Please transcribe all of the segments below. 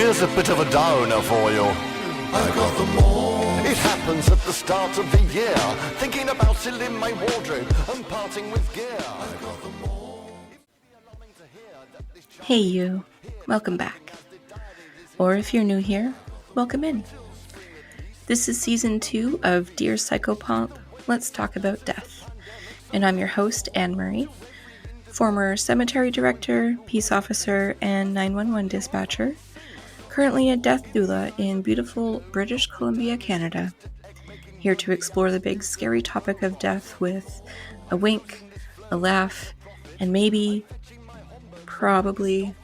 Here's a bit of a downer for you. I got them all. It happens at the start of the year, thinking about filling my wardrobe and parting with gear. I got them all. Hey you, welcome back. Or if you're new here, welcome in. This is season 2 of Dear Psychopomp, Let's Talk About Death. And I'm your host, Anne-Marie, former cemetery director, peace officer, and 911 dispatcher, currently a death doula in beautiful British Columbia, Canada. Here to explore the big scary topic of death with a wink, a laugh, and maybe, probably,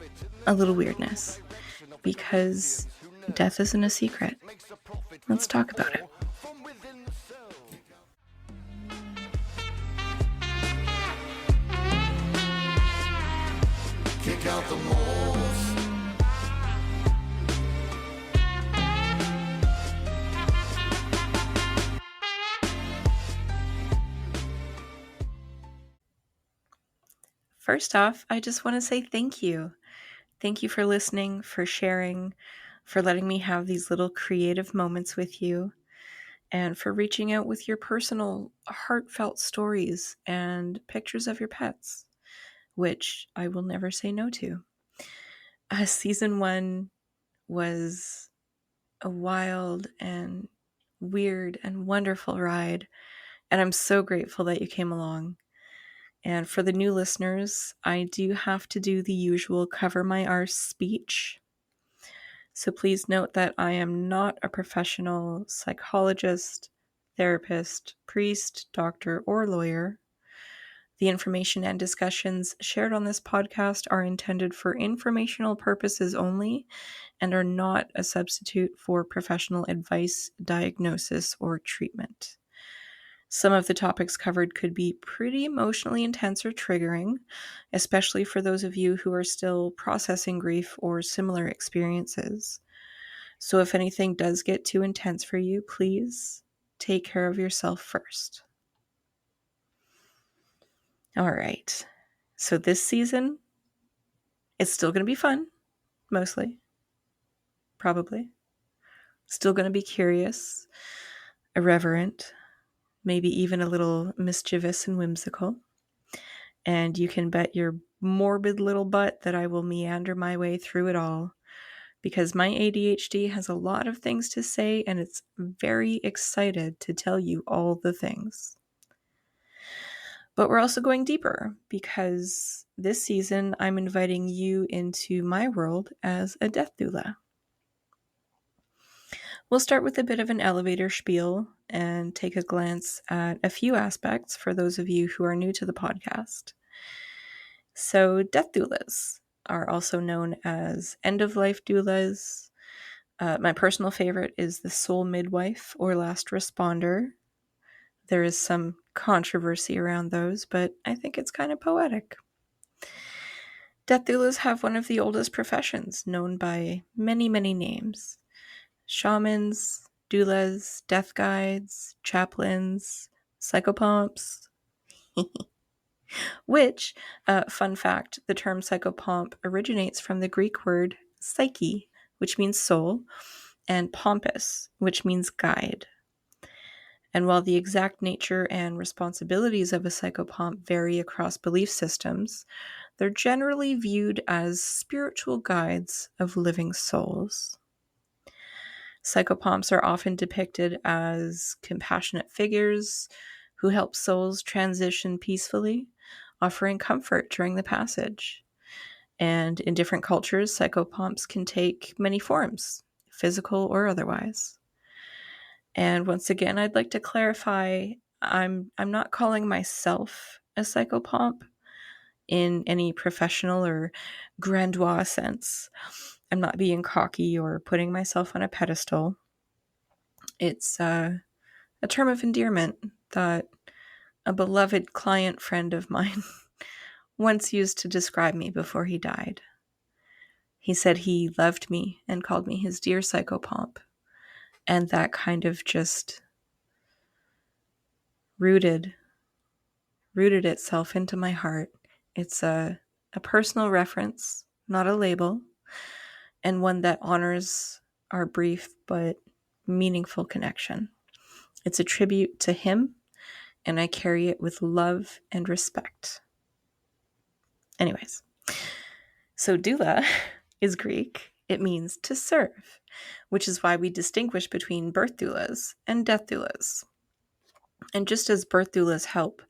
a little weirdness. Because death isn't a secret. Let's talk about it. Kick out the moles. First off, I just want to say thank you. Thank you for listening, for sharing, for letting me have these little creative moments with you, and for reaching out with your personal, heartfelt stories and pictures of your pets, which I will never say no to. Season 1 was a wild and weird and wonderful ride, and I'm so grateful that you came along. And for the new listeners, I do have to do the usual cover my arse speech. So please note that I am not a professional psychologist, therapist, priest, doctor, or lawyer. The information and discussions shared on this podcast are intended for informational purposes only and are not a substitute for professional advice, diagnosis, or treatment. Some of the topics covered could be pretty emotionally intense or triggering, especially for those of you who are still processing grief or similar experiences. So if anything does get too intense for you, please take care of yourself first. All right. So this season, it's still going to be fun, mostly. Probably. Still going to be curious, irreverent, maybe even a little mischievous and whimsical. And you can bet your morbid little butt that I will meander my way through it all, because my ADHD has a lot of things to say and it's very excited to tell you all the things. But we're also going deeper, because this season I'm inviting you into my world as a death doula. We'll start with a bit of an elevator spiel and take a glance at a few aspects for those of you who are new to the podcast. So death doulas are also known as end-of-life doulas. My personal favorite is the soul midwife or last responder. There is some controversy around those, but I think it's kind of poetic. Death doulas have one of the oldest professions, known by many, many names. Shamans, doulas, death guides, chaplains, psychopomps. Which, fun fact, the term psychopomp originates from the Greek word psyche, which means soul, and pompous, which means guide. And while the exact nature and responsibilities of a psychopomp vary across belief systems, they're generally viewed as spiritual guides of living souls. Psychopomps are often depicted as compassionate figures who help souls transition peacefully, offering comfort during the passage. And in different cultures, psychopomps can take many forms, physical or otherwise. And once again, I'd like to clarify, I'm not calling myself a psychopomp in any professional or grandiose sense. I'm not being cocky or putting myself on a pedestal. It's a term of endearment that a beloved client friend of mine once used to describe me before he died. He said he loved me and called me his Dear Psychopomp. And that kind of just rooted itself into my heart. It's a personal reference, not a label. and one that honors our brief but meaningful connection. It's a tribute to him, and I carry it with love and respect. Anyways, so doula is Greek. It means to serve, which is why we distinguish between birth doulas and death doulas. And just as birth doulas help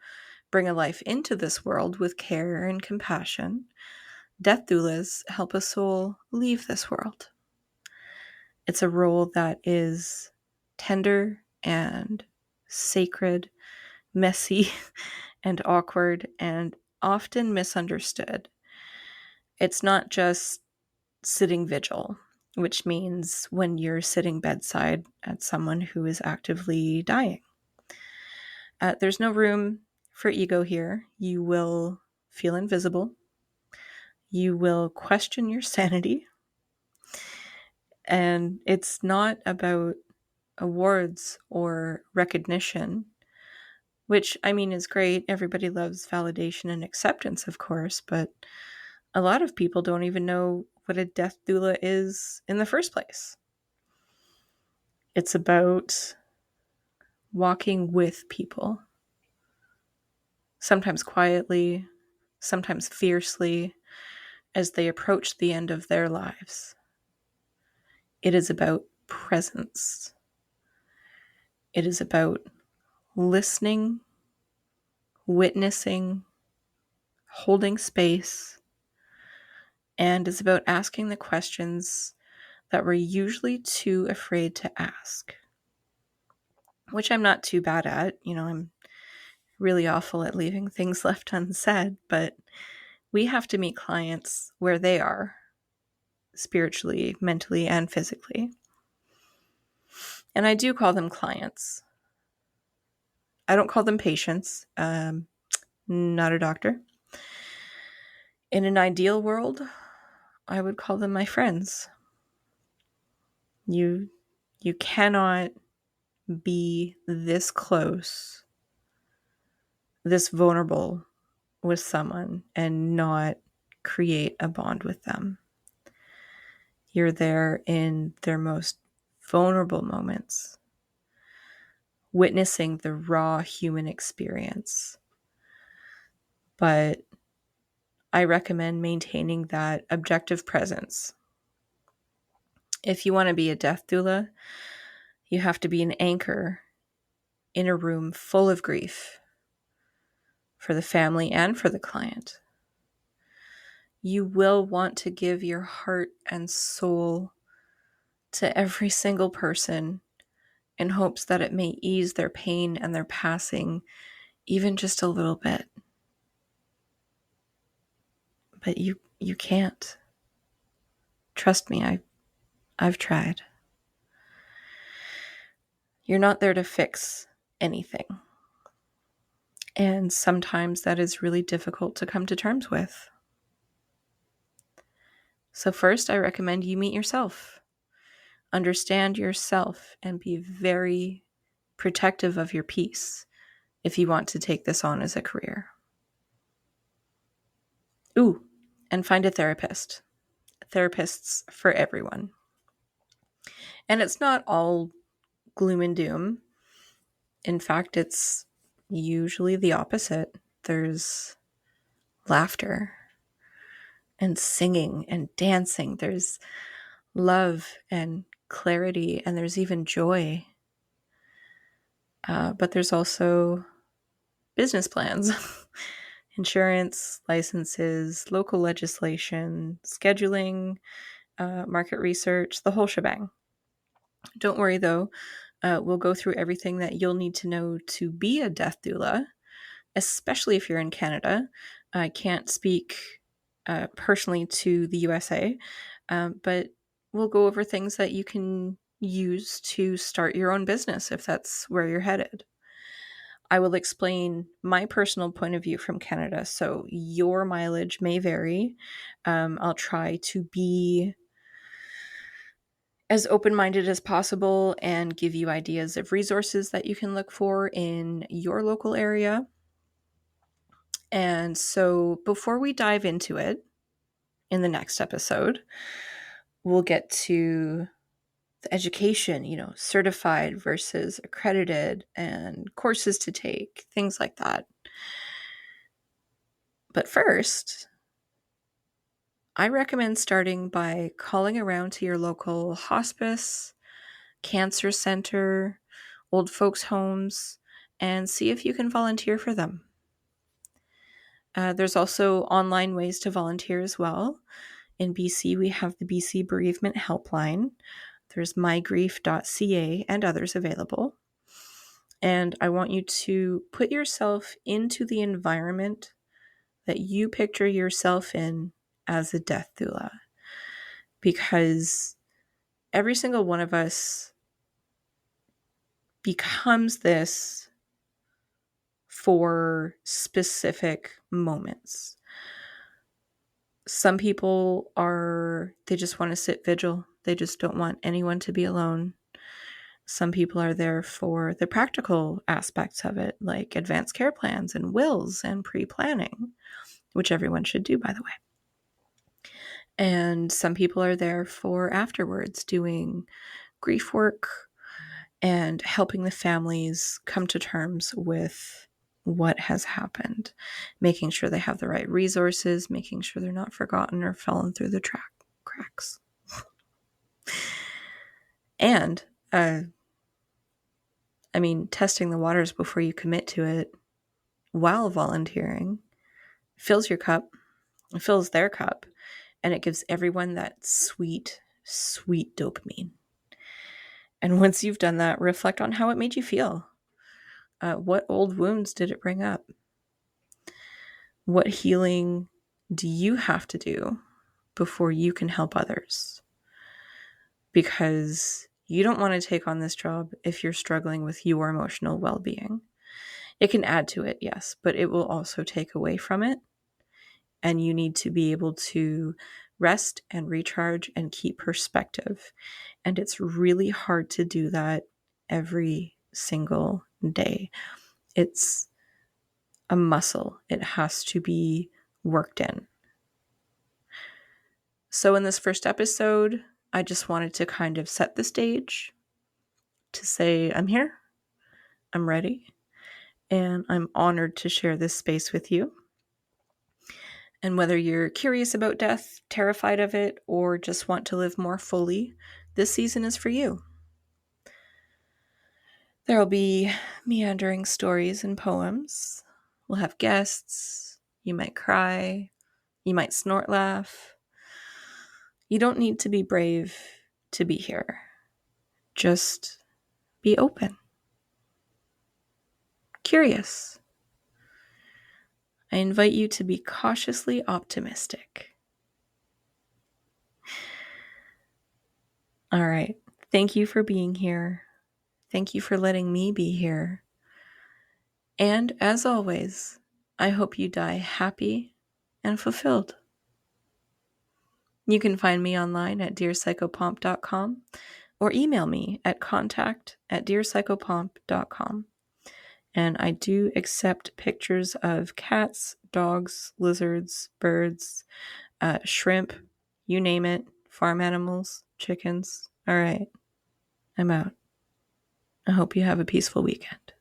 bring a life into this world with care and compassion, death doulas help a soul leave this world. It's a role that is tender and sacred, messy and awkward, and often misunderstood. It's not just sitting vigil, which means when you're sitting bedside at someone who is actively dying. There's no room for ego here. You will feel invisible. You will question your sanity. And it's not about awards or recognition, which I mean is great. Everybody loves validation and acceptance, of course, but a lot of people don't even know what a death doula is in the first place. It's about walking with people, sometimes quietly, sometimes fiercely, as they approach the end of their lives. It is about presence. It is about listening, witnessing, holding space, and it's about asking the questions that we're usually too afraid to ask, which I'm not too bad at. I'm really awful at leaving things left unsaid, but we have to meet clients where they are, spiritually, mentally, and physically. And I do call them clients. I don't call them patients. Not a doctor. In an ideal world, I would call them my friends. You cannot be this close, this vulnerable with someone and not create a bond with them. You're there in their most vulnerable moments, witnessing the raw human experience. But I recommend maintaining that objective presence. If you want to be a death doula, you have to be an anchor in a room full of grief for the family and for the client. You will want to give your heart and soul to every single person in hopes that it may ease their pain and their passing even just a little bit. But you can't. Trust me, I've tried. You're not there to fix anything. And sometimes that is really difficult to come to terms with. So first, I recommend you meet yourself. Understand yourself and be very protective of your peace if you want to take this on as a career. Ooh, and find a therapist. Therapists for everyone. And it's not all gloom and doom. In fact, it's usually the opposite. There's laughter and singing and dancing. There's love and clarity, and there's even joy. But there's also business plans, insurance, licenses, local legislation, scheduling, market research, the whole shebang. Don't worry though, we'll go through everything that you'll need to know to be a death doula, especially if you're in Canada. I can't speak personally to the USA, but we'll go over things that you can use to start your own business if that's where you're headed. I will explain my personal point of view from Canada, so your mileage may vary. I'll try to be as open-minded as possible and give you ideas of resources that you can look for in your local area. And so before we dive into it in the next episode, we'll get to the education, certified versus accredited and courses to take, things like that. But first, I recommend starting by calling around to your local hospice, cancer center, old folks' homes, and see if you can volunteer for them. There's also online ways to volunteer as well. In BC, we have the BC Bereavement Helpline. There's mygrief.ca and others available. And I want you to put yourself into the environment that you picture yourself in as a death doula. Because every single one of us becomes this for specific moments. Some people they just want to sit vigil. They just don't want anyone to be alone. Some people are there for the practical aspects of it, like advanced care plans and wills and pre-planning, which everyone should do, by the way. And some people are there for afterwards, doing grief work and helping the families come to terms with what has happened, making sure they have the right resources, making sure they're not forgotten or fallen through the cracks. And, testing the waters before you commit to it while volunteering fills your cup, it fills their cup, and it gives everyone that sweet, sweet dopamine. And once you've done that, reflect on how it made you feel. What old wounds did it bring up? What healing do you have to do before you can help others? Because you don't want to take on this job if you're struggling with your emotional well-being. It can add to it, yes, but it will also take away from it. And you need to be able to rest and recharge and keep perspective. And it's really hard to do that every single day. It's a muscle. It has to be worked in. So in this first episode, I just wanted to kind of set the stage to say, I'm here, I'm ready, and I'm honored to share this space with you. And whether you're curious about death, terrified of it, or just want to live more fully, this season is for you. There'll be meandering stories and poems. We'll have guests. You might cry. You might snort laugh. You don't need to be brave to be here. Just be open. Curious. I invite you to be cautiously optimistic. All right. Thank you for being here. Thank you for letting me be here. And as always, I hope you die happy and fulfilled. You can find me online at DearPsychopomp.com or email me at contact@DearPsychopomp.com. And I do accept pictures of cats, dogs, lizards, birds, shrimp, you name it, farm animals, chickens. All right, I'm out. I hope you have a peaceful weekend.